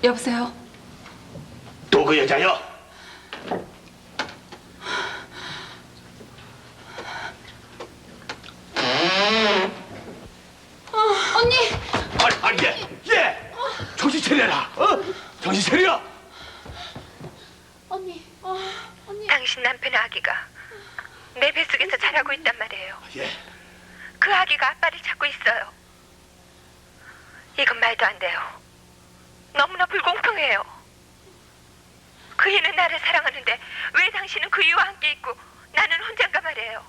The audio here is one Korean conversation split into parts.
여보세요? 또 그 여자요? 언니! 아니, 예! 정신 차려라! 정신 차려! 언니, 언니. 당신 남편의 아기가 내 뱃속에서 자라고 있단 말이에요. 예. 그 아기가 아빠를 찾고 있어요. 이건 말도 안 돼요. 너무나 불공평해요. 그 애는 나를 사랑하는데 왜 당신은 그 이와 함께 있고 나는 혼자인가 말이에요.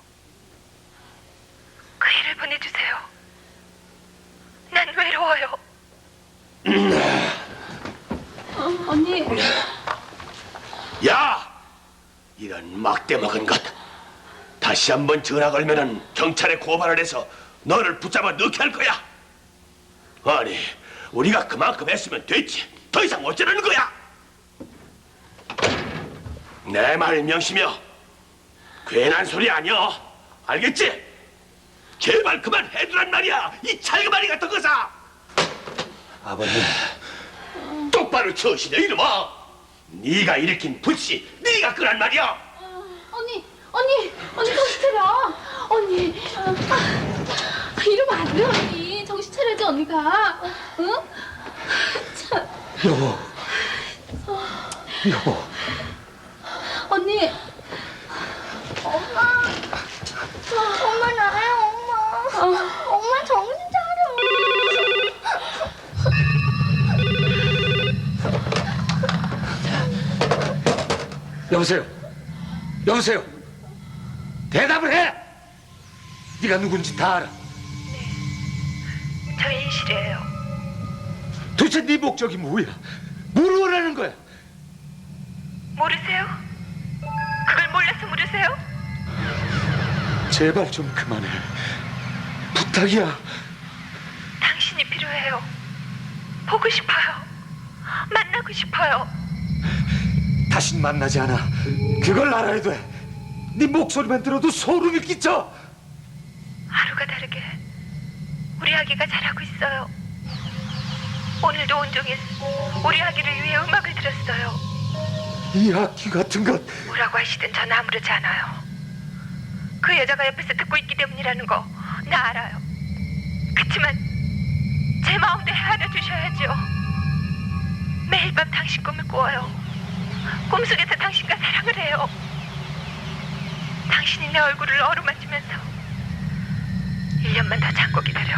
그 애를 보내주세요. 난 외로워요. 언니. 야! 이런 막대 먹은 것. 다시 한번 전화 걸면은 경찰에 고발을 해서 너를 붙잡아 넣게 할 거야. 아니, 우리가 그만큼 했으면 됐지. 더 이상 어쩌라는 거야? 내 말 명심이여. 괜한 소리 아니여. 알겠지? 제발 그만 해두란 말이야. 이 찰그마리 같은 거사. 아버님. 똑바로 쳐시네 이놈아. 네가 일으킨 불씨 네가 끄란 말이야. 언니 정신 차려. 언니. 이러면 안 돼, 언니. 정신 차려야지, 언니가. 응? 참. 여보. 언니. 엄마 나요, 엄마. 엄마 정신 차려. 여보세요. 대답을 해. 네가 누군지 다 알아. 저 인실이에요. 도대체 네 목적이 뭐야? 뭘 원하는 거야? 모르세요? 그걸 몰라서 물으세요? 제발 좀 그만해. 부탁이야. 당신이 필요해요. 보고 싶어요. 만나고 싶어요. 다신 만나지 않아. 그걸 알아야 돼. 네 목소리만 들어도 소름이 끼쳐. 하루가 다르게 우리 아기가 자라고 있어요. 오늘도 온종일 우리 아기를 위해 음악을 들었어요. 이 악기 같은 것. 뭐라고 하시든 전 아무렇지 않아요. 그 여자가 옆에서 듣고 있기 때문이라는 거 나 알아요. 그치만 제 마음도 헤아려 주셔야죠. 매일 밤 당신 꿈을 꾸어요. 꿈속에서 당신과 사랑을 해요. 당신이 내 얼굴을 어루만지면서 1년만 더 참고 기다려.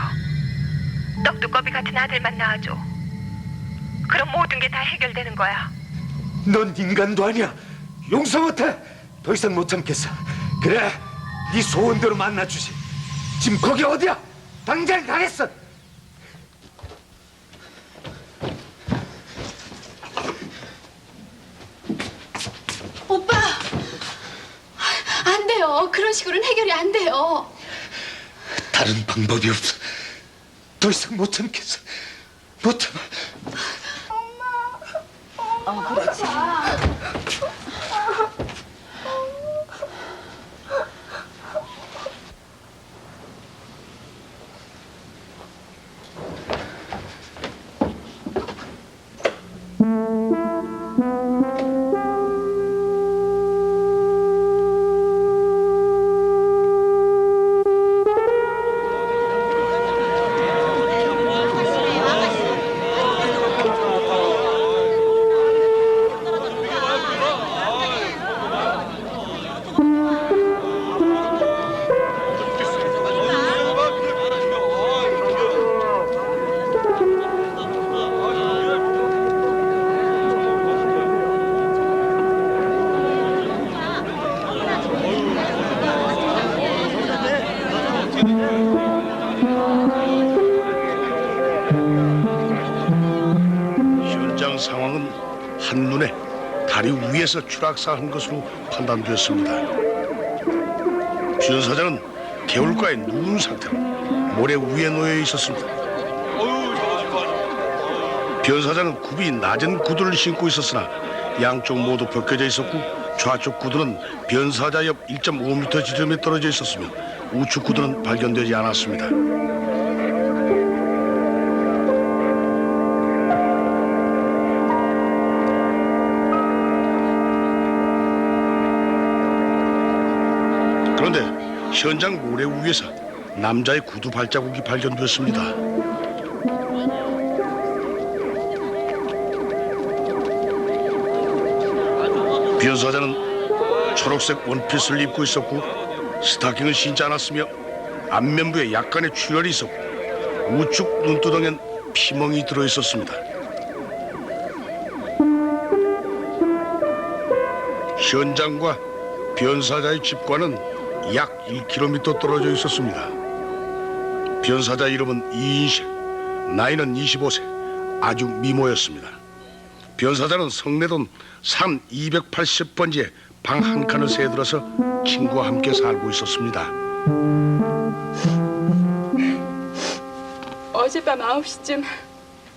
떡두꺼비 같은 아들만 낳아줘. 그럼 모든 게 다 해결되는 거야. 넌 인간도 아니야. 용서 못해. 더 이상 못 참겠어. 그래, 네 소원대로 만나주지. 지금 거기 어디야? 당장 가겠어. 오빠. 안 돼요. 그런 식으로는 해결이 안 돼요. 다른 방법이 없어. 더 이상 못 참겠어. 못 참아. 그렇지. 현장 상황은 한눈에 다리 위에서 추락사한 것으로 판단되었습니다. 변 사장은 개울가에 누운 상태로 모래 위에 놓여 있었습니다. 변 사장은 굽이 낮은 구두를 신고 있었으나 양쪽 모두 벗겨져 있었고 좌측 구두는 변사자 옆 1.5m 지점에 떨어져 있었으며 우측 구두는 발견되지 않았습니다. 현장 모래 위에서 남자의 구두 발자국이 발견되었습니다. 변사자는 초록색 원피스를 입고 있었고 스타킹을 신지 않았으며 안면부에 약간의 출혈이 있었고 우측 눈두덩엔 피멍이 들어있었습니다. 현장과 변사자의 집과는 약 1km 떨어져 있었습니다. 변사자 이름은 이인식, 나이는 25세, 아주 미모였습니다. 변사자는 성내동 3 280번지에 방 한 칸을 새들어서 친구와 함께 살고 있었습니다. 어젯밤 9시쯤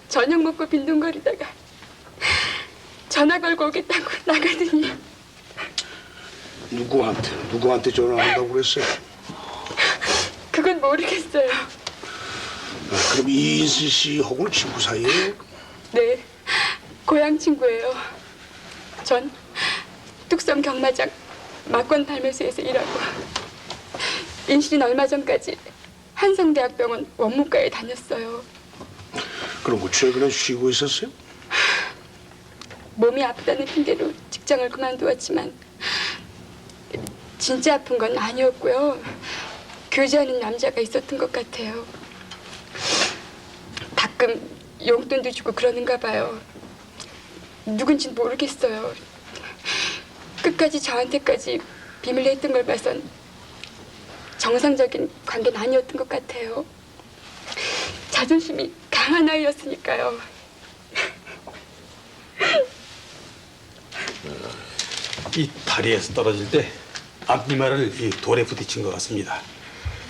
저녁 먹고 빈둥거리다가 전화 걸고 오겠다고 나가더니 누구한테 전화한다고 그랬어요? 그건 모르겠어요. 그럼 이인수 씨하고는 친구 사이예요? 네, 고향 친구예요. 전 뚝섬 경마장 막권 발매소에서 일하고 인실은 얼마 전까지 한성대학병원 원무과에 다녔어요. 그럼 최근에 쉬고 있었어요? 몸이 아프다는 핑계로 직장을 그만두었지만 진짜 아픈 건 아니었고요. 교제하는 남자가 있었던 것 같아요. 가끔 용돈도 주고 그러는가 봐요. 누군진 모르겠어요. 끝까지 저한테까지 비밀로 했던 걸 봐선 정상적인 관계는 아니었던 것 같아요. 자존심이 강한 아이였으니까요. 이 다리에서 떨어질 때 앞니말을 이 돌에 부딪힌 것 같습니다.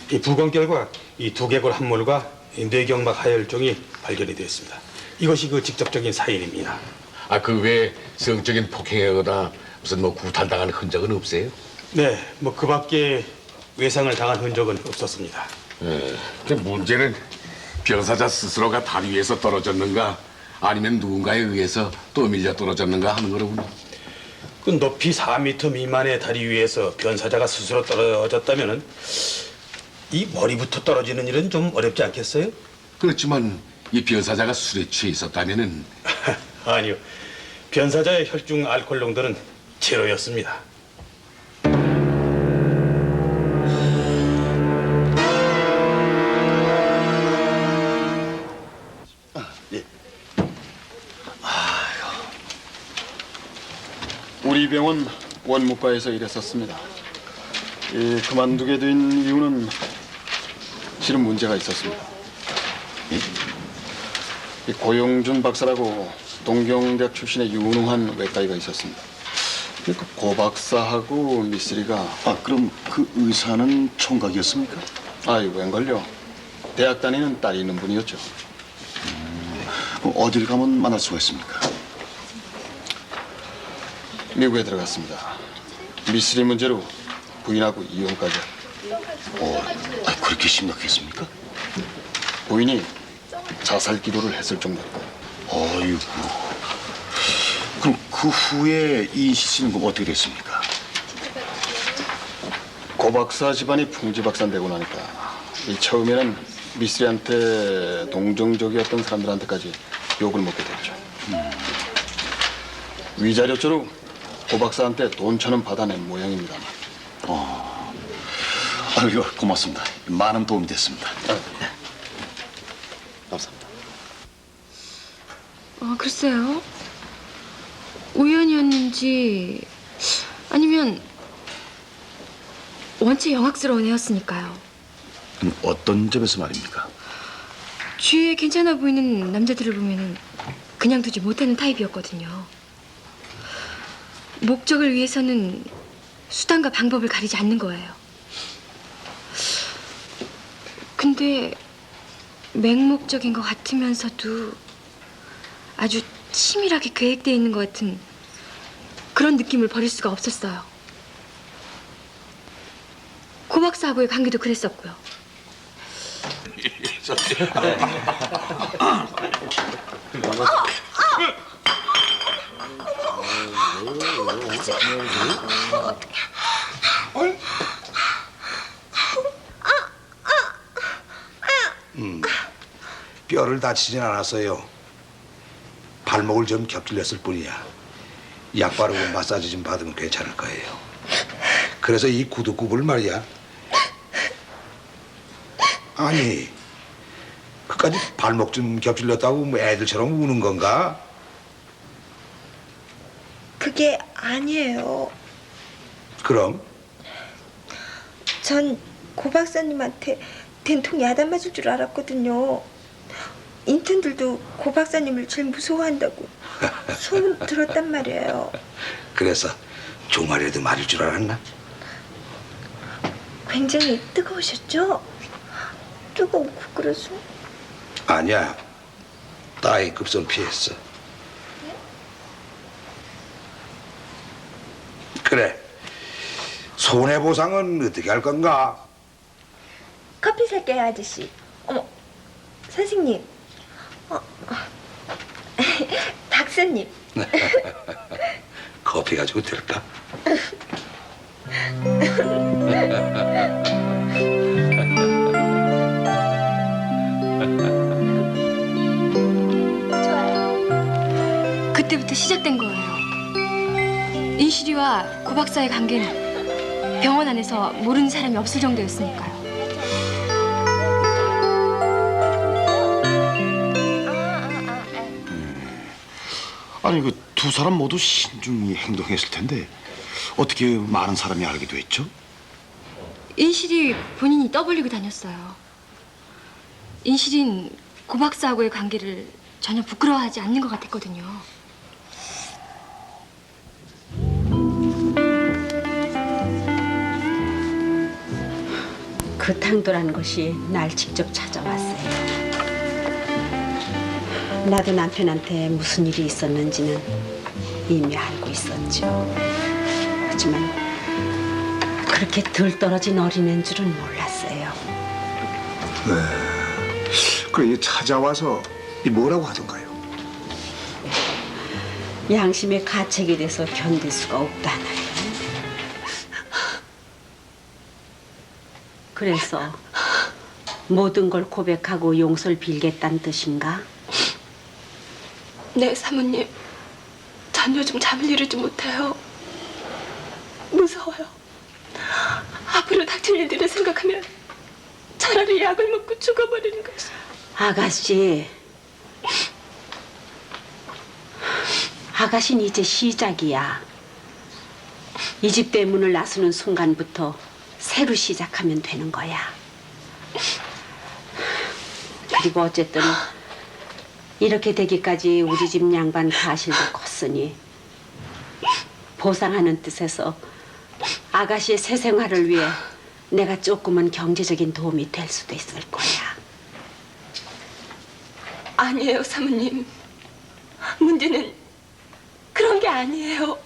이 부검 결과 이 두개골 함몰과 이 뇌경막 하혈종이 발견이 되었습니다. 이것이 그 직접적인 사인입니다. 그 외에 성적인 폭행이거나 무슨 구탄당한 흔적은 없어요? 네, 그 밖에 외상을 당한 흔적은 없었습니다. 근데 문제는 변사자 스스로가 다리 위에서 떨어졌는가 아니면 누군가에 의해서 떠밀려 떨어졌는가 하는 거로군요. 그 높이 4m 미만의 다리 위에서 변사자가 스스로 떨어졌다면은 이 머리부터 떨어지는 일은 좀 어렵지 않겠어요? 그렇지만 이 변사자가 술에 취해 있었다면은 아니요, 변사자의 혈중 알코올 농도는 제로였습니다. 우리 병원 원무과에서 일했었습니다. 그만두게 된 이유는 실은 문제가 있었습니다. 고용준 박사라고 동경대학 출신의 유능한 외과의가 있었습니다. 고 박사하고 미쓰리가 그럼 그 의사는 총각이었습니까? 아이고 웬걸요. 대학 다니는 딸이 있는 분이었죠. 어딜 가면 만날 수가 있습니까? 미국에 들어갔습니다. 미쓰리 문제로 부인하고 이혼까지. 그렇게 심각했습니까? 부인이 자살 기도를 했을 정도로. 어이구. 그럼 그 후에 이인식 씨는 그럼 어떻게 됐습니까? 고 박사 집안이 풍지 박사되고 나니까 처음에는 미쓰리한테 동정적이었던 사람들한테까지 욕을 먹게 됐죠. 위자료죄로 고 박사한테 돈 1,000원 받아낸 모양입니다만. 아유, 고맙습니다. 많은 도움이 됐습니다. 감사합니다. 글쎄요. 우연이었는지 아니면 원체 영악스러운 애였으니까요. 어떤 점에서 말입니까? 주위에 괜찮아 보이는 남자들을 보면 그냥 두지 못하는 타입이었거든요. 목적을 위해서는 수단과 방법을 가리지 않는 거예요. 근데 맹목적인 것 같으면서도 아주 치밀하게 계획되어 있는 것 같은 그런 느낌을 버릴 수가 없었어요. 고 박사하고의 관계도 그랬었고요. 다치진 않았어요. 발목을 좀 겹질렸을 뿐이야. 약 바르고 마사지 좀 받으면 괜찮을 거예요. 그래서 이 구두굽을 말이야. 아니, 그까지 발목 좀 겹질렸다고 뭐 애들처럼 우는 건가? 그게 아니에요. 그럼? 전 고 박사님한테 된통 야단 맞을 줄 알았거든요. 인턴들도 고 박사님을 제일 무서워한다고 소문 들었단 말이에요. 그래서 종아리에도 맞을 줄 알았나? 굉장히 뜨거우셨죠? 뜨겁고 그래서? 아니야. 따위 급선 피했어. 그래. 손해보상은 어떻게 할 건가? 커피 살게요, 아저씨. 어머, 선생님. 박사님. 커피 가지고 될까? 그때부터 시작된 거예요. 인실이와 고 박사의 관계는 병원 안에서 모르는 사람이 없을 정도였으니까요. 아니 그 두 사람 모두 신중히 행동했을 텐데 어떻게 많은 사람이 알게 됐죠? 인실이 본인이 떠벌리고 다녔어요. 인실인 고 박사하고의 관계를 전혀 부끄러워하지 않는 것 같았거든요. 그 탕도란 것이 날 직접 찾아왔어요. 나도 남편한테 무슨 일이 있었는지는 이미 알고 있었죠. 하지만 그렇게 들떨어진 어린애인 줄은 몰랐어요. 네. 그래, 찾아와서 뭐라고 하던가요? 양심의 가책이 돼서 견딜 수가 없다나요. 그래서 모든 걸 고백하고 용서를 빌겠다는 뜻인가? 네, 사모님. 전 요즘 잠을 이루지 못해요. 무서워요. 앞으로 닥칠 일들을 생각하면 차라리 약을 먹고 죽어버리는 것이. 아가씨. 아가씨는 이제 시작이야. 이 집 대문을 나서는 순간부터 새로 시작하면 되는 거야. 그리고 어쨌든 이렇게 되기까지 우리 집 양반 가실도 컸으니 보상하는 뜻에서 아가씨의 새 생활을 위해 내가 조금은 경제적인 도움이 될 수도 있을 거야. 아니에요, 사모님. 문제는 그런 게 아니에요.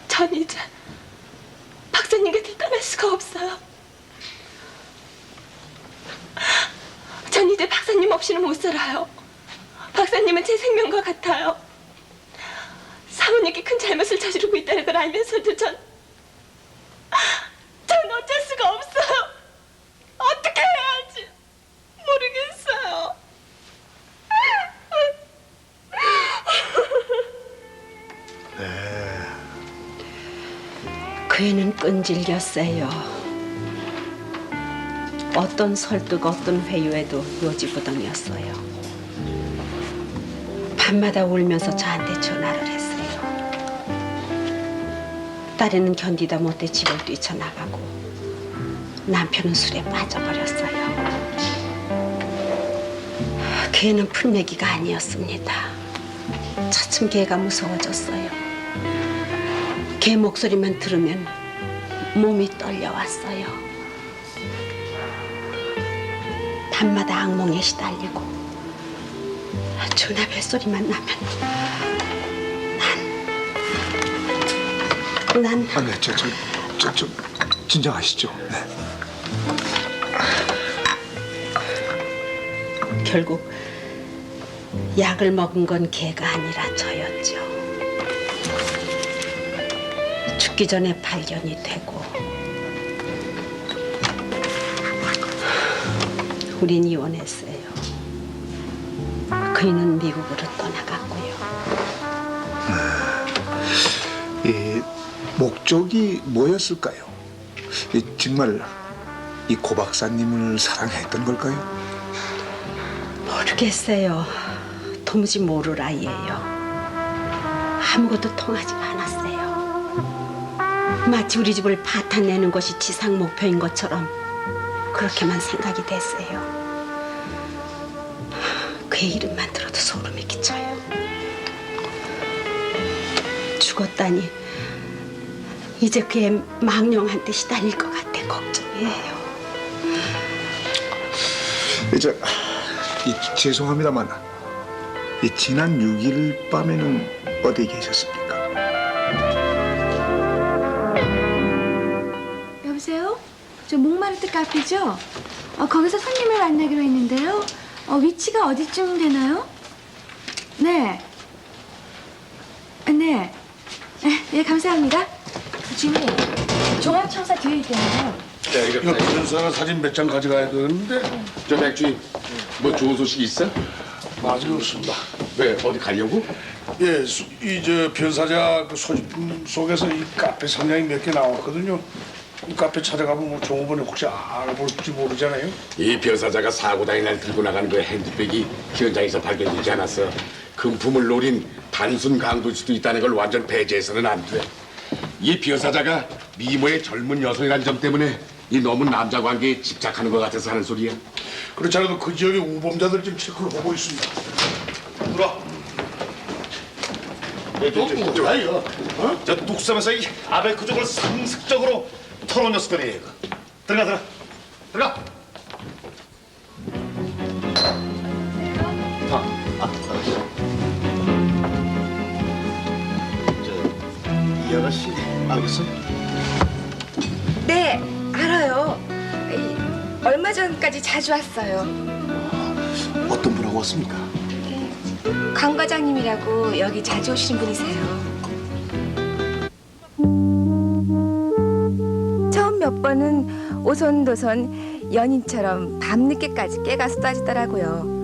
전 이제 박사님 곁을 떠날 수가 없어요. 전 이제 박사님 없이는 못 살아요. 박사님은 제 생명과 같아요. 사모님께 큰 잘못을 저지르고 있다는 걸 알면서도 전 어쩔 수가 없어요. 어떻게 해야 할지 모르겠어요. 그 애는 끈질겼어요. 어떤 설득, 어떤 회유에도 요지부동이었어요. 밤마다 울면서 저한테 전화를 했어요. 딸애는 견디다 못해 집을 뛰쳐나가고 남편은 술에 빠져버렸어요. 그 애는 풀매기가 아니었습니다. 차츰 걔가 무서워졌어요. 걔 목소리만 들으면 몸이 떨려왔어요. 밤마다 악몽에 시달리고 전화 벨소리만 나면 난 아, 네, 진정하시죠. 네. 결국 약을 먹은 건 걔가 아니라 저였죠. 죽기 전에 발견이 되고 우린 이혼했어요. 그이는 미국으로 떠나갔고요. 이 목적이 뭐였을까요? 정말 이 고 박사님을 사랑했던 걸까요? 모르겠어요. 도무지 모를 아이예요. 아무것도 통하지 않았어요. 마치 우리 집을 파탄내는 것이 지상 목표인 것처럼 그렇게만 생각이 됐어요. 그의 이름만 들어도 소름이 끼쳐요. 죽었다니 이제 그의 망령한테 시달릴 것 같아 걱정이에요. 죄송합니다만 이 지난 6일 밤에는 어디 계셨습니까? 여보세요? 저 목마르트 카페죠? 거기서 손님을 만나기로 했는데요. 위치가 어디쯤 되나요? 네. 네. 예, 감사합니다. 주인님, 종합청사 뒤에 있대요. 이거 변사가 사진 몇 장 가져가야 되는데. 저 백주임, 뭐 좋은 소식 있어? 아직 없습니다. 왜 어디 가려고? 예, 이 저 변사자 그 소지품 속에서 이 카페 상량이 몇 개 나왔거든요. 이 카페 찾아가면 뭐 종업원이 혹시 알아볼지 모르잖아요. 이 변사자가 사고 당일 날 들고 나간 그 핸드백이 현장에서 발견되지 않았어. 금품을 노린 단순 강도일 수도 있다는 걸 완전 배제해서는 안 돼. 이 변사자가 미모의 젊은 여성이라는 점 때문에 이 너무 남자 관계에 집착하는 것 같아서 하는 소리야. 그렇지 않아도 그 지역의 우범자들 지금 체크를 하고 있습니다. 들어와. 뭐야? 저 뚝섬에서 이 아베크족을 상습적으로 털어온 녀석들이. 들어가. 이 아가씨 알겠어요? 네, 알아요. 얼마 전까지 자주 왔어요. 어떤 분하고 왔습니까? 강 과장님이라고 여기 자주 오시는 분이세요. 처음 몇 번은 오손도손 연인처럼 밤늦게까지 깨가서 따지더라고요.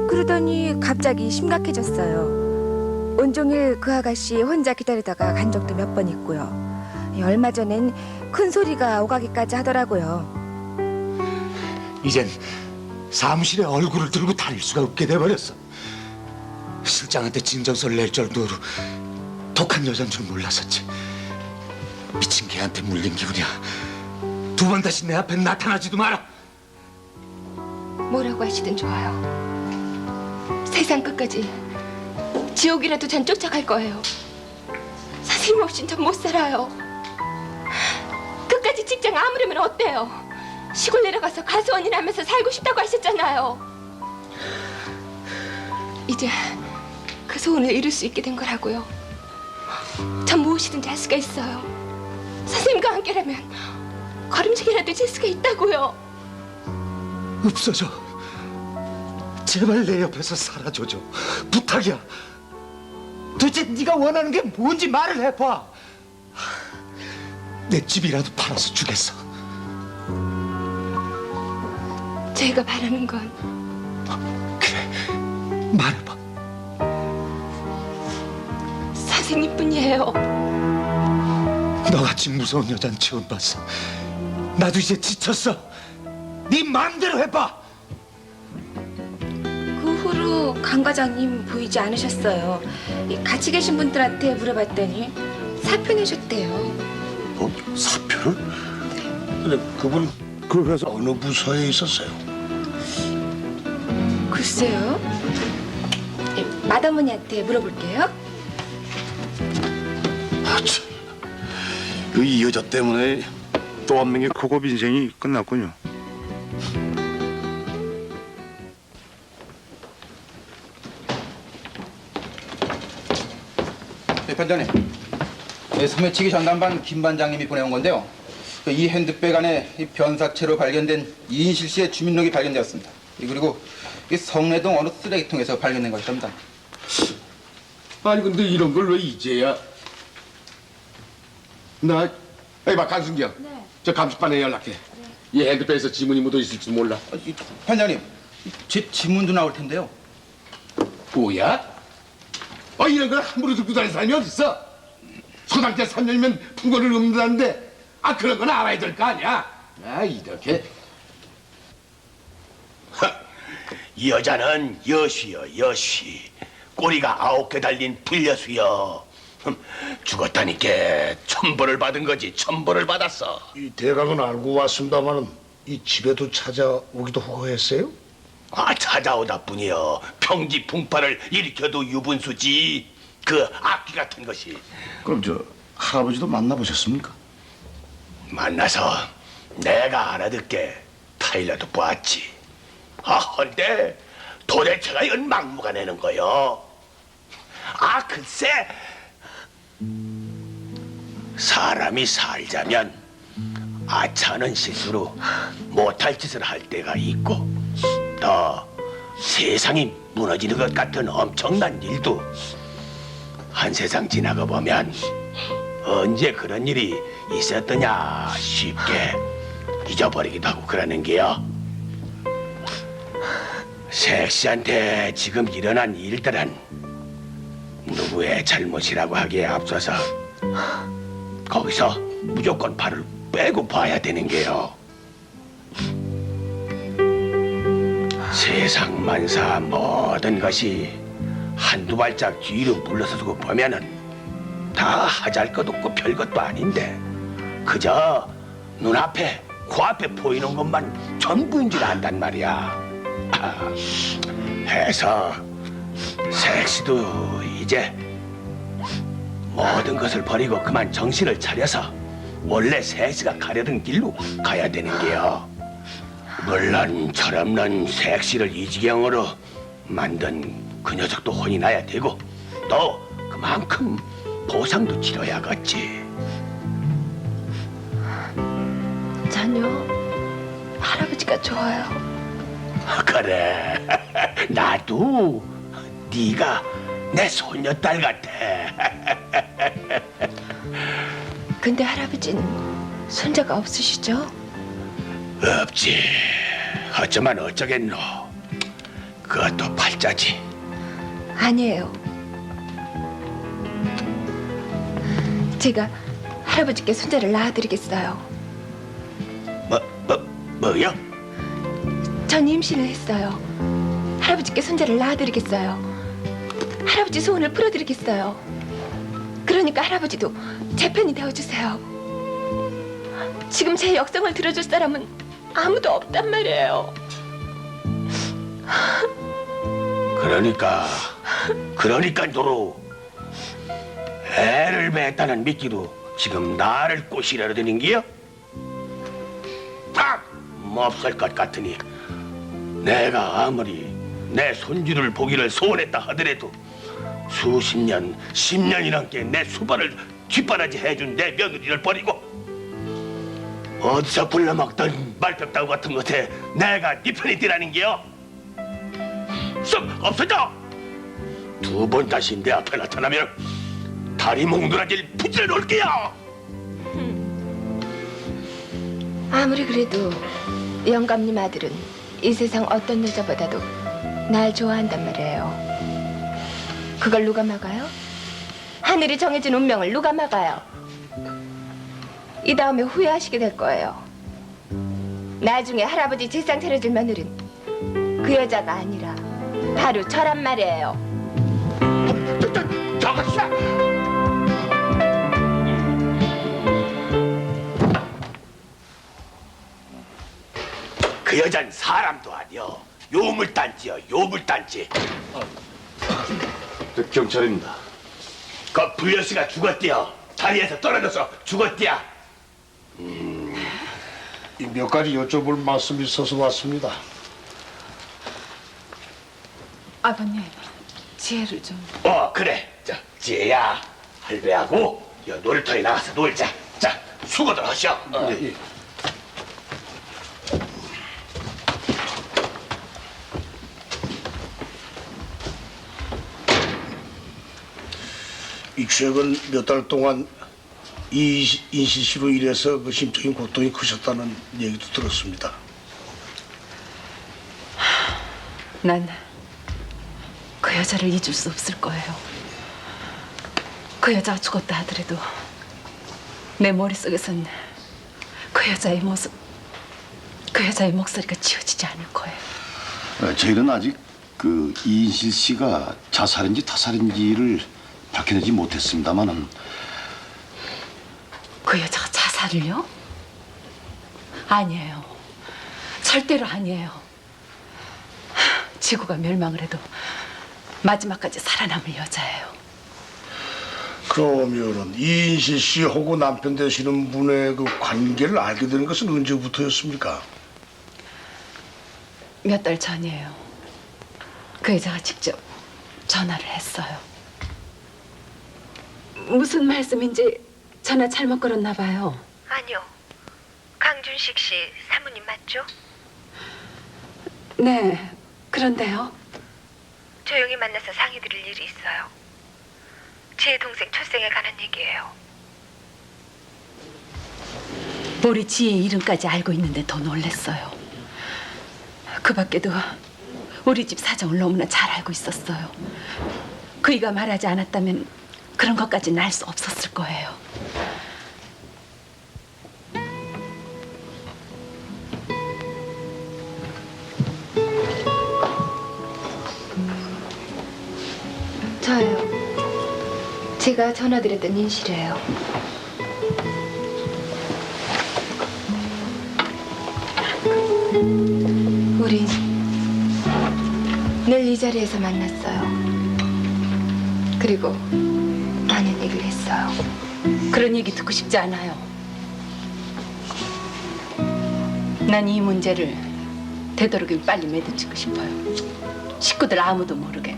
그러더니 갑자기 심각해졌어요. 온종일 그 아가씨 혼자 기다리다가 간 적도 몇 번 있고요. 얼마 전엔 큰 소리가 오가기까지 하더라고요. 이젠 사무실에 얼굴을 들고 다닐 수가 없게 돼버렸어. 실장한테 진정서를 낼 정도로 독한 여잔 줄 몰랐었지. 미친 개한테 물린 기분이야. 두 번 다시 내 앞에 나타나지도 마라. 뭐라고 하시든 좋아요. 세상 끝까지 지옥이라도 전 쫓아갈 거예요. 선생님 없인 전 못 살아요. 끝까지 직장 아무려면 어때요? 시골 내려가서 가수원이나 하면서 살고 싶다고 하셨잖아요. 이제 그 소원을 이룰 수 있게 된 거라고요. 전 무엇이든지 할 수가 있어요. 선생님과 함께라면 걸음직이라도 질 수가 있다고요. 없어져. 제발 내 옆에서 살아줘줘. 부탁이야. 도대체 네가 원하는 게 뭔지 말을 해봐. 내 집이라도 팔아서 주겠어. 제가 바라는 건 말해봐. 선생님뿐이에요. 너같이 무서운 여잔 처음 봤어. 나도 이제 지쳤어. 네 마음대로 해봐. 그 후로 강 과장님 보이지 않으셨어요. 같이 계신 분들한테 물어봤더니 사표 내셨대요. 사표를? 근데 그분 그 회사 어느 부서에 있었어요? 글쎄요. 마담언니한테 물어볼게요. 이 여자 때문에 또 한 명의 고급 인생이 끝났군요. 네, 반장님. 네, 소매치기 전담반 김 반장님이 보내온 건데요. 이 핸드백 안에 이 변사체로 발견된 이인실 씨의 주민록이 발견되었습니다. 그리고 이 성내동 어느 쓰레기통에서 발견된 것이랍니다. 아니 근데 이런 걸 왜 이제야? 나, 이봐 강순경. 저 감식반에 연락해. 이 핸드백에서 지문이 묻어 있을지도 몰라. 반장님, 제 지문도 나올 텐데요. 뭐야? 이런 걸 함부로 들고 다니는 사람이 어딨어? 소당제 3년이면 풍거를 읊는다는데 그런 건 알아야 될 거 아니야? 이렇게. 이 여자는 여수여, 여수. 꼬리가 9개 달린 불여수여. 죽었다니까 천벌을 받은 거지. 천벌을 받았어. 이 대강은 알고 왔습니다마는 이 집에도 찾아오기도 하고 했어요? 찾아오다 뿐이요. 평지 풍파를 일으켜도 유분수지. 그 악귀 같은 것이. 그럼 저 할아버지도 만나보셨습니까? 만나서 내가 알아듣게 타일러도 보았지. 헌데 도대체가 이건 막무가내는 거요. 글쎄, 사람이 살자면 아차하는 실수로 못할 짓을 할 때가 있고, 또 세상이 무너지는 것 같은 엄청난 일도 한 세상 지나가 보면 언제 그런 일이 있었더냐 쉽게 잊어버리기도 하고 그러는 게요. 색시한테 지금 일어난 일들은 누구의 잘못이라고 하기에 앞서서 거기서 무조건 발을 빼고 봐야 되는 게요. 세상 만사 모든 것이 한두 발짝 뒤로 물러서고 보면은 다 하잘 것 없고 별것도 아닌데 그저 눈앞에 코앞에 보이는 것만 전부인 줄 안단 말이야. 해서 색시도 이제 모든 것을 버리고 그만 정신을 차려서 원래 색시가 가려던 길로 가야 되는 게요. 물론 철없는 색시를 이 지경으로 만든 그 녀석도 혼이 나야 되고 또 그만큼 보상도 치러야겠지. 전요 할아버지가 좋아요. 그래, 나도 네가 내 손녀딸 같아. 근데 할아버지는 손자가 없으시죠? 없지. 어쩌면 어쩌겠노. 그것도 팔자지. 아니에요. 제가 할아버지께 손자를 낳아드리겠어요. 뭐요? 전 임신을 했어요. 할아버지께 손자를 낳아드리겠어요. 할아버지 소원을 풀어드리겠어요. 그러니까 할아버지도 제 편이 되어주세요. 지금 제 역성을 들어줄 사람은 아무도 없단 말이에요. 그러니까 너로 애를 맺다는 미끼로 지금 나를 꼬시려는 게요? 없을 것 같으니 내가 아무리 내 손주를 보기를 소원했다 하더라도 수십 년, 10년이 넘게 내 수발을 뒷바라지 해준 내 며느리를 버리고 어디서 불러먹던 말벽다구 같은 것에 내가 네 편이 되라는 게요? 썩 없어져! 두 번 다시 내 앞에 나타나면 다리 몽둥아지를 부질러 놓을게요! 아무리 그래도 영감님 아들은 이 세상 어떤 여자보다도 날 좋아한단 말이에요. 그걸 누가 막아요? 하늘이 정해진 운명을 누가 막아요? 이 다음에 후회하시게 될 거예요. 나중에 할아버지 제상 차려줄 며느리는 그 여자가 아니라 바로 저란 말이에요. 저것이야! 그 여잔 사람도 아니여. 요물단지여, 요물단지. 경찰입니다. 그 불려씨가 죽었대요. 다리에서 떨어져서 죽었대야. 몇 가지 여쭤볼 말씀이 있어서 왔습니다. 아버님, 지혜를 좀. 그래. 지혜야, 할배하고 여 놀이터에 나가서 놀자. 자, 수고들 하셔. 예. 이 최근 몇 달 동안 이인실 씨로 인해서 그 심적인 고통이 크셨다는 얘기도 들었습니다. 난 그 여자를 잊을 수 없을 거예요. 그 여자가 죽었다 하더라도 내 머릿속에선 그 여자의 모습, 그 여자의 목소리가 지워지지 않을 거예요. 저희는 아직 그 이인실 씨가 자살인지 타살인지를 밝혀내지 못했습니다만은 그 여자가 자살을요? 아니에요. 절대로 아니에요. 지구가 멸망을 해도 마지막까지 살아남을 여자예요. 그러면은 이인실 씨하고 남편 되시는 분의 그 관계를 알게 된 것은 언제부터였습니까? 몇 달 전이에요. 그 여자가 직접 전화를 했어요. 무슨 말씀인지 전화 잘못 걸었나 봐요. 아니요. 강준식 씨 사모님 맞죠? 네, 그런데요. 조용히 만나서 상의드릴 일이 있어요. 제 동생 출생에 관한 얘기예요. 우리 지혜의 이름까지 알고 있는데 더 놀랬어요. 그 밖에도 우리 집 사정을 너무나 잘 알고 있었어요. 그이가 말하지 않았다면 그런 것까지는 알 수 없었을 거예요. 저요. 제가 전화드렸던 인실이에요. 우린 늘 이 자리에서 만났어요. 그리고 많은 얘기를 했어요. 그런 얘기 듣고 싶지 않아요. 난 이 문제를 되도록이면 빨리 매듭짓고 싶어요. 식구들 아무도 모르게,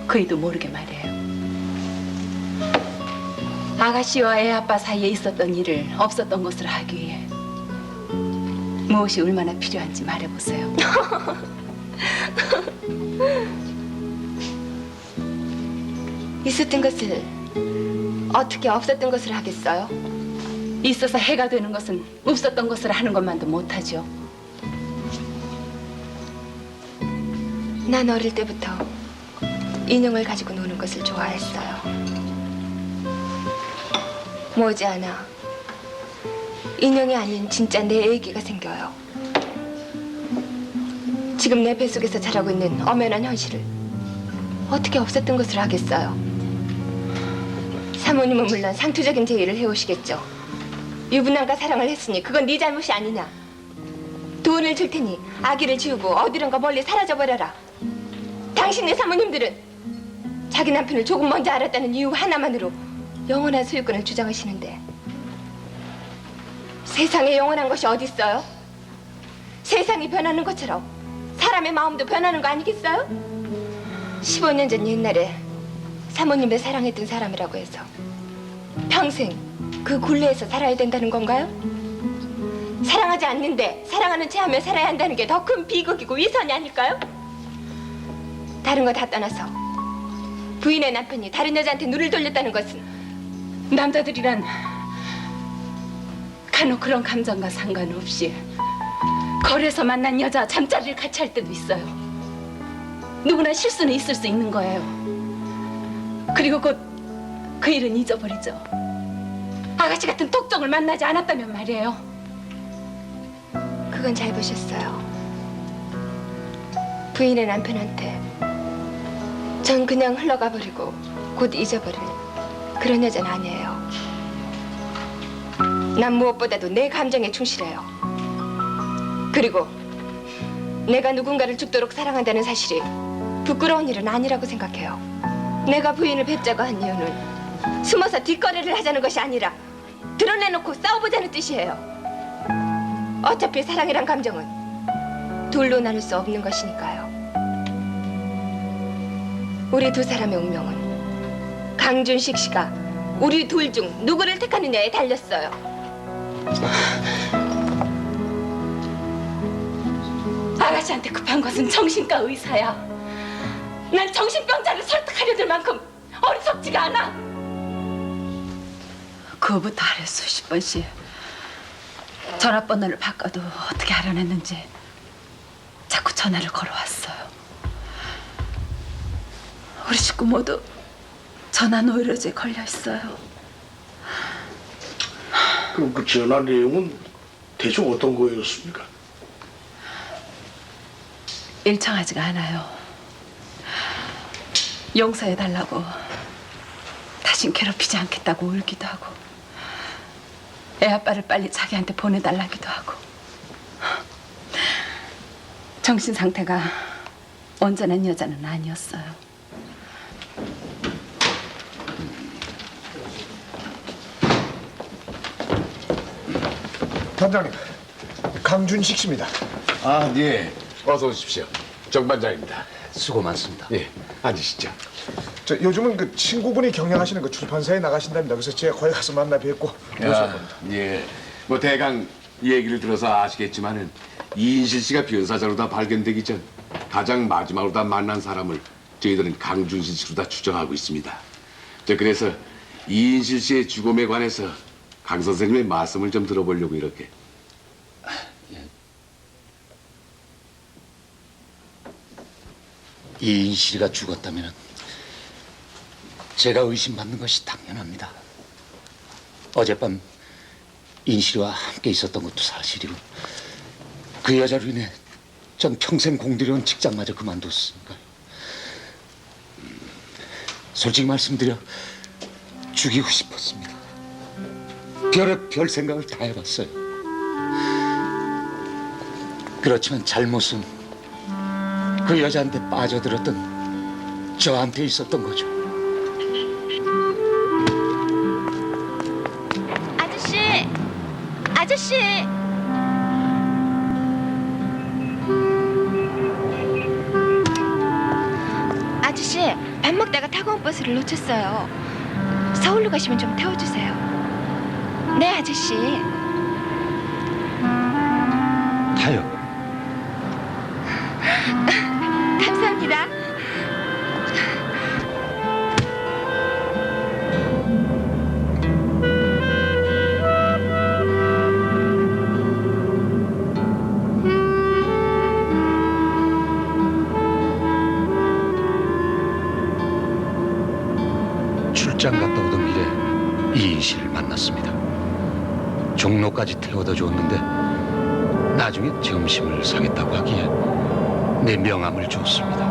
그이도 모르게 말이에요. 아가씨와 애 아빠 사이에 있었던 일을 없었던 것으로 하기 위해 무엇이 얼마나 필요한지 말해보세요. 있었던 것을 어떻게 없었던 것을 하겠어요? 있어서 해가 되는 것은 없었던 것을 하는 것만도 못하죠. 난 어릴 때부터 인형을 가지고 노는 것을 좋아했어요. 머지않아 인형이 아닌 진짜 내 애기가 생겨요. 지금 내 뱃속에서 자라고 있는 엄연한 현실을 어떻게 없었던 것을 하겠어요? 사모님은 물론 상투적인 제의를 해오시겠죠. 유부남과 사랑을 했으니 그건 네 잘못이 아니냐. 돈을 줄 테니 아기를 지우고 어디론가 멀리 사라져버려라. 당신네 사모님들은 자기 남편을 조금 먼저 알았다는 이유 하나만으로 영원한 소유권을 주장하시는데 세상에 영원한 것이 어디 있어요? 세상이 변하는 것처럼 사람의 마음도 변하는 거 아니겠어요? 15년 전 옛날에 사모님을 사랑했던 사람이라고 해서 평생 그 굴레에서 살아야 된다는 건가요? 사랑하지 않는데 사랑하는 채 하며 살아야 한다는 게 더 큰 비극이고 위선이 아닐까요? 다른 거 다 떠나서 부인의 남편이 다른 여자한테 눈을 돌렸다는 것은 남자들이란 간혹 그런 감정과 상관없이 거리에서 만난 여자 잠자리를 같이 할 때도 있어요. 누구나 실수는 있을 수 있는 거예요. 그리고 곧 그 일은 잊어버리죠. 아가씨 같은 독종을 만나지 않았다면 말이에요. 그건 잘 보셨어요. 부인의 남편한테 전 그냥 흘러가 버리고 곧 잊어버릴 그런 여자는 아니에요. 난 무엇보다도 내 감정에 충실해요. 그리고 내가 누군가를 죽도록 사랑한다는 사실이 부끄러운 일은 아니라고 생각해요. 내가 부인을 뵙자고 한 이유는 숨어서 뒷거래를 하자는 것이 아니라 드러내놓고 싸워보자는 뜻이에요. 어차피 사랑이란 감정은 둘로 나눌 수 없는 것이니까요. 우리 두 사람의 운명은 강준식 씨가 우리 둘 중 누구를 택하느냐에 달렸어요. 아가씨한테 급한 것은 정신과 의사야. 난 정신병자를 설득하려 들 만큼 어리석지가 않아. 그거부터 하루 수십 번씩 전화번호를 바꿔도 어떻게 알아냈는지 자꾸 전화를 걸어왔어요. 우리 식구 모두 전화 노이로제에 걸려 있어요. 그럼 그 전화 내용은 대충 어떤 거였습니까? 일정하지가 않아요. 용서해달라고, 다신 괴롭히지 않겠다고 울기도 하고, 애 아빠를 빨리 자기한테 보내달라기도 하고. 정신 상태가 온전한 여자는 아니었어요. 단장님, 강준식 씨입니다. 아, 예. 어서 오십시오. 정 반장입니다. 수고 많습니다. 예, 앉으시죠. 저 요즘은 그 친구분이 경영하시는 그 출판사에 나가신답니다. 그래서 제가 거기 가서 만나 뵙고 모셔봅니다. 예. 뭐 대강 얘기를 들어서 아시겠지만은 이인실 씨가 변사자로 다 발견되기 전 가장 마지막으로 다 만난 사람을 저희들은 강준실 씨로 다 추정하고 있습니다. 그래서 이인실 씨의 죽음에 관해서 강 선생님의 말씀을 좀 들어보려고 이렇게. 이인실이가 죽었다면 제가 의심받는 것이 당연합니다. 어젯밤 인실이와 함께 있었던 것도 사실이고 그 여자로 인해 전 평생 공들여온 직장마저 그만뒀으니까요. 솔직히 말씀드려 죽이고 싶었습니다. 별 생각을 다 해봤어요. 그렇지만 잘못은 그 여자한테 빠져들었던 저한테 있었던 거죠. 아저씨! 아저씨! 아저씨, 밥 먹다가 타고 온 버스를 놓쳤어요. 서울로 가시면 좀 태워주세요. 네, 아저씨. 타요. 감사합니다. 출장 갔다 오던 길에 이인실을 만났습니다. 종로까지 태워다 줬는데 나중에 점심을 사겠다고 하기에 내 명함을 줬습니다.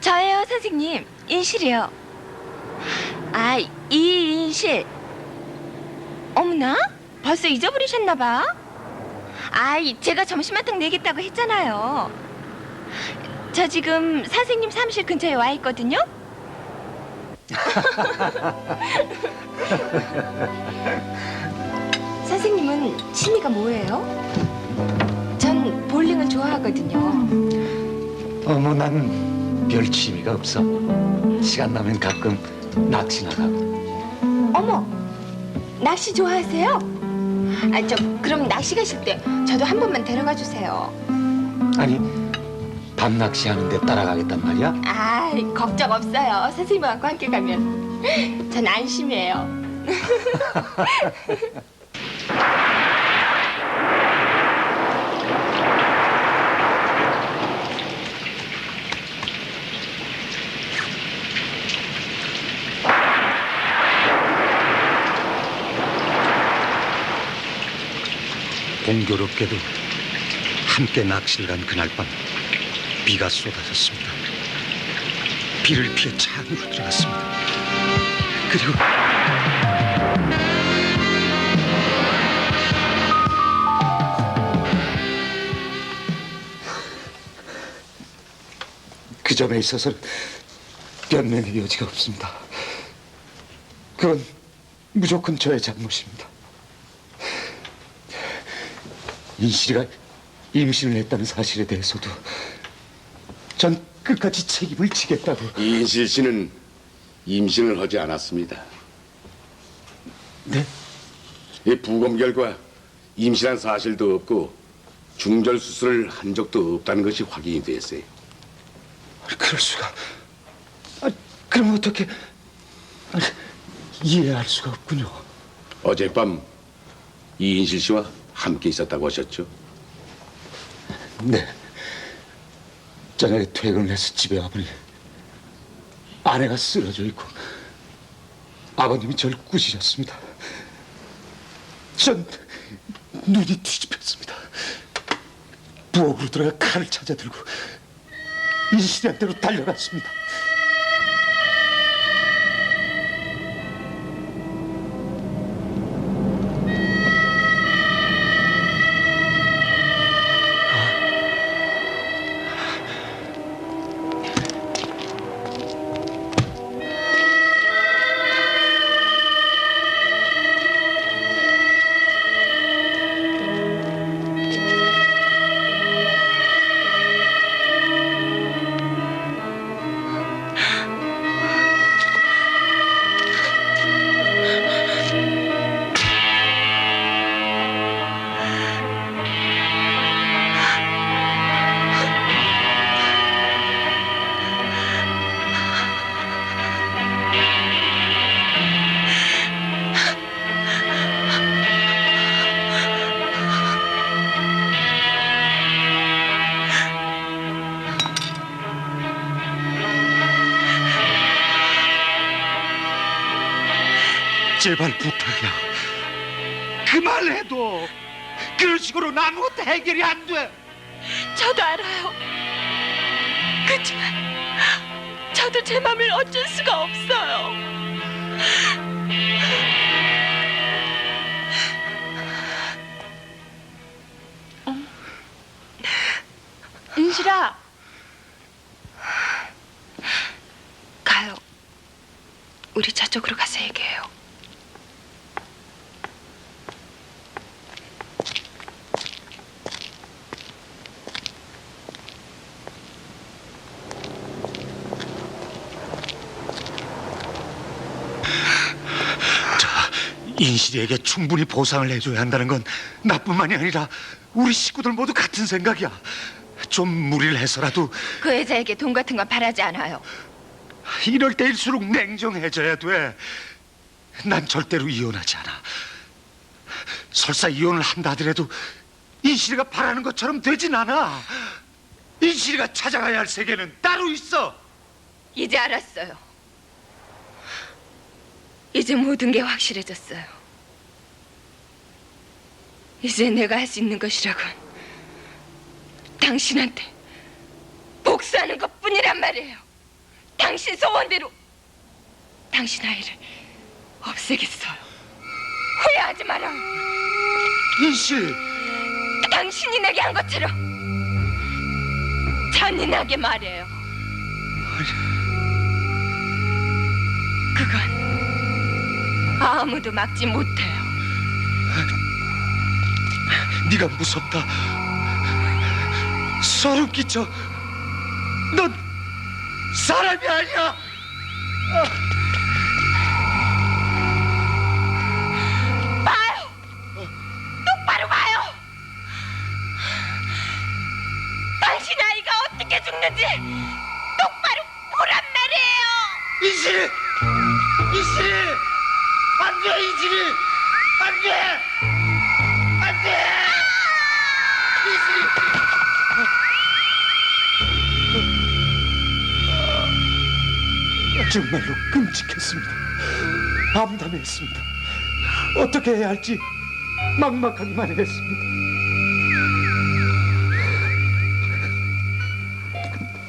저예요, 선생님. 인실이요. 아, 이인실. 어머나? 벌써 잊어버리셨나 봐. 아이, 제가 점심 한턱 내겠다고 했잖아요. 저 지금 선생님 사무실 근처에 와 있거든요. 선생님은 취미가 뭐예요? 전 볼링을 좋아하거든요. 어머, 난 별 취미가 없어. 시간 나면 가끔 낚시나 가고. 어머, 낚시 좋아하세요? 아, 그럼 낚시 가실 때 저도 한 번만 데려가 주세요. 아니, 밤 낚시하는데 따라가겠단 말이야? 아, 걱정 없어요. 선생님하고 함께 가면 전 안심해요. 공교롭게도 함께 낚시를 간 그날 밤 비가 쏟아졌습니다. 비를 피해 차 안으로 들어갔습니다. 그리고 그 점에 있어서 변명의 여지가 없습니다. 그건 무조건 저의 잘못입니다. 인실이가 임신을 했다는 사실에 대해서도 전 끝까지 책임을 지겠다고. 이인실 씨는 임신을 하지 않았습니다. 네? 이 부검 결과 임신한 사실도 없고 중절 수술을 한 적도 없다는 것이 확인이 됐어요. 그럴 수가. 그럼 어떻게? 이해할 수가 없군요. 어젯밤 이인실 씨와 함께 있었다고 하셨죠? 네. 저녁에 퇴근을 해서 집에 와보니 아내가 쓰러져 있고 아버님이 저를 꾸시셨습니다. 전 눈이 뒤집혔습니다. 부엌으로 들어가 칼을 찾아 들고 인실한테로 달려갔습니다. 제발 부탁이야. 그만해도 그런 식으로는 아무것도 해결이 안 돼. 저도 알아요. 그렇지만 저도 제 맘을 어쩔 수가 없어요. 인실아, 가요. 우리 저쪽으로 가서 얘기해요. 인실이에게 충분히 보상을 해줘야 한다는 건 나뿐만이 아니라 우리 식구들 모두 같은 생각이야. 좀 무리를 해서라도 그 여자에게 돈 같은 건 바라지 않아요. 이럴 때일수록 냉정해져야 돼. 난 절대로 이혼하지 않아. 설사 이혼을 한다 하더라도 인실이가 바라는 것처럼 되진 않아. 인실이가 찾아가야 할 세계는 따로 있어. 이제 알았어요. 이제 모든 게 확실해졌어요. 이제 내가 할 수 있는 것이라곤 당신한테 복수하는 것뿐이란 말이에요. 당신 소원대로 당신 아이를 없애겠어요. 후회하지 마라. 인실, 당신이 내게 한 것처럼 잔인하게 말해요. 그건 아무도 막지 못해요. 네가 무섭다. 소름 끼쳐. 넌 사람이 아니야. 봐요. 똑바로 봐요. 당신 아이가 어떻게 죽는지 똑바로 보란 말이에요. 인실이! 인실이! 안 돼, 인실이! 안 돼! 안 돼! 인실이! 정말로 끔찍했습니다. 암담했습니다. 어떻게 해야 할지 막막하기만 했습니다.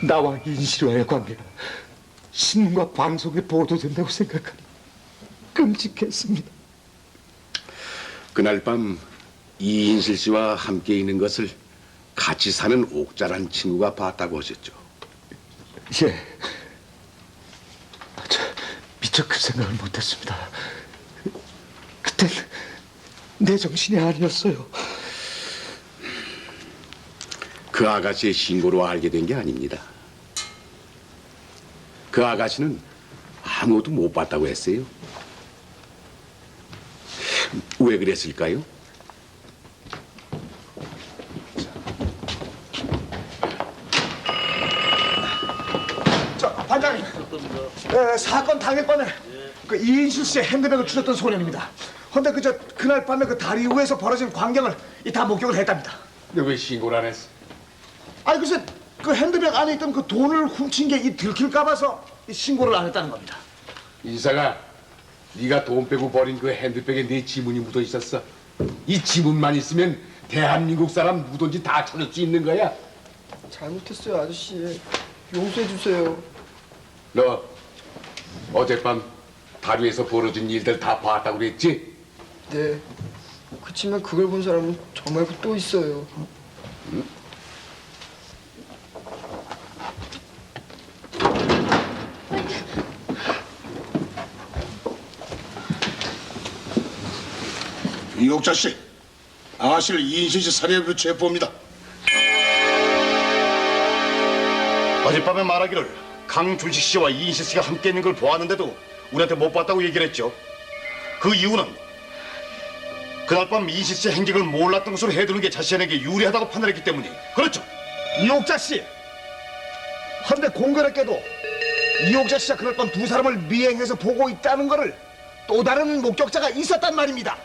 나와 인실과의 관계가 신문과 방송에 보도된다고 생각하니 끔찍했습니다. 그날 밤 이인실 씨와 함께 있는 것을 같이 사는 옥자란 친구가 봤다고 하셨죠. 예. 미처 그 생각을 못했습니다. 그땐 내 정신이 아니었어요. 그 아가씨의 신고로 알게 된 게 아닙니다. 그 아가씨는 아무것도 못 봤다고 했어요. 왜 그랬을까요? 사건 당일밤에 그 이인실 씨의 핸드백을 주셨던 소년입니다. 근데 그날 밤에 그 다리 위에서 벌어진 광경을 다 목격을 했답니다. 근데 왜 신고를 안 했어? 아니 글쎄 그 핸드백 안에 있던 그 돈을 훔친 게 들킬까 봐서 신고를 안 했다는 겁니다. 인사가 네가 돈 빼고 버린 그 핸드백에 네 지문이 묻어 있었어. 이 지문만 있으면 대한민국 사람 누구든지 다 찾을 수 있는 거야. 잘못했어요, 아저씨. 용서해 주세요. 너 어젯밤 다리에서 벌어진 일들 다 봤다고 그랬지? 네. 그치만 그걸 본 사람은 저 말고 또 있어요. 이옥자 씨, 아실 이인실 씨 살해로 체포합니다. 어젯밤에 말하기를 강준식 씨와 이인실 씨가 함께 있는 걸 보았는데도 우리한테 못 봤다고 얘기를 했죠. 그 이유는 그날 밤 이인실 씨의 행적을 몰랐던 것으로 해두는 게 자신에게 유리하다고 판단했기 때문이에요. 그렇죠? 이옥자 씨. 헌데 공교롭게도 이옥자 씨가 그날 밤 두 사람을 미행해서 보고 있다는 거를 또 다른 목격자가 있었단 말입니다.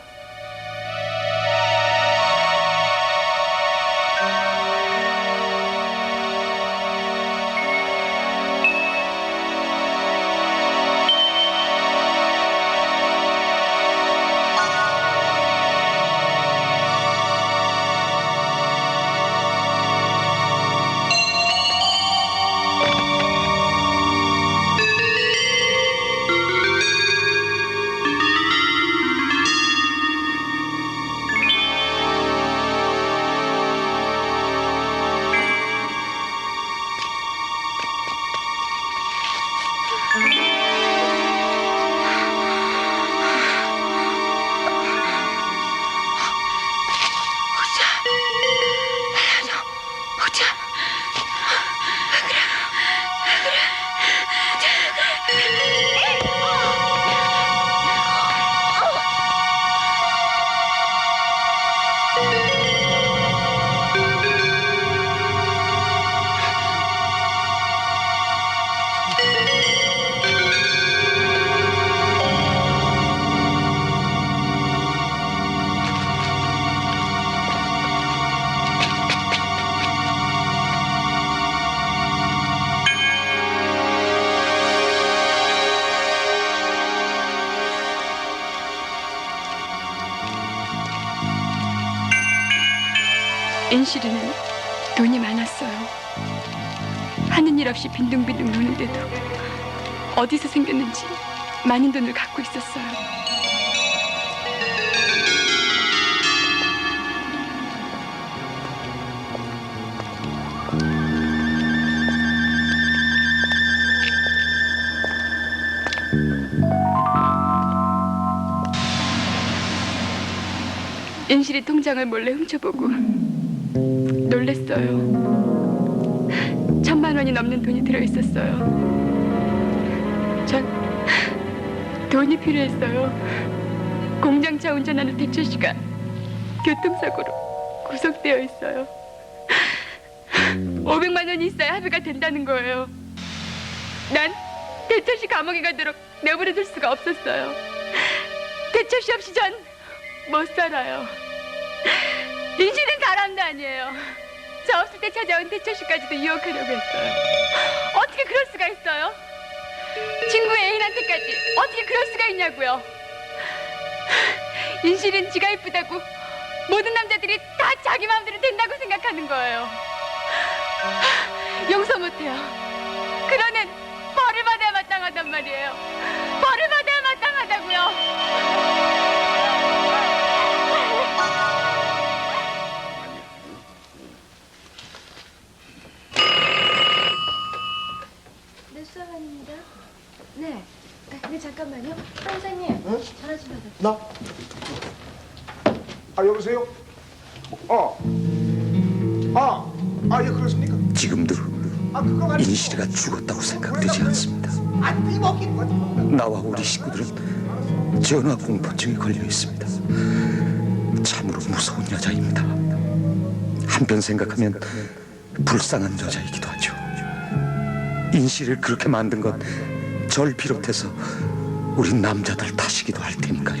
인실이는 돈이 많았어요. 하는 일 없이 빈둥빈둥 노는데도 어디서 생겼는지 많은 돈을 갖고 있었어요. 인실이 통장을 몰래 훔쳐보고 놀랬어요. 1,000만 원이 넘는 돈이 들어있었어요. 전 돈이 필요했어요. 공장차 운전하는 대철 씨가 교통사고로 구속되어 있어요. 500만 원이 있어야 합의가 된다는 거예요. 난 대철 씨 감옥에 가도록 내버려둘 수가 없었어요. 대철 씨 없이 전 못 살아요. 인실은 사람도 아니에요. 저 없을 때 찾아온 대철 씨까지도 유혹하려고 했어요. 어떻게 그럴 수가 있어요? 친구 애인한테까지 어떻게 그럴 수가 있냐고요. 인실은 지가 이쁘다고 모든 남자들이 다 자기 마음대로 된다고 생각하는 거예요. 용서 못해요. 그러는 벌을 받아야 마땅하단 말이에요. 벌을 받아야 마땅하다고요. 네, 수사관입니다. 네. 네, 잠깐만요. 판사님, 전화 좀 받아주세요. 나? 여보세요? 예, 그렇습니까? 지금도 인실이가 죽었다고 생각되지 않습니다. 나와 우리 식구들은 전화 공포증에 걸려 있습니다. 참으로 무서운 여자입니다. 한편 생각하면 불쌍한 여자이기도 하죠. 인실을 그렇게 만든 건 절 비롯해서 우리 남자들 탓이기도 할 테니까.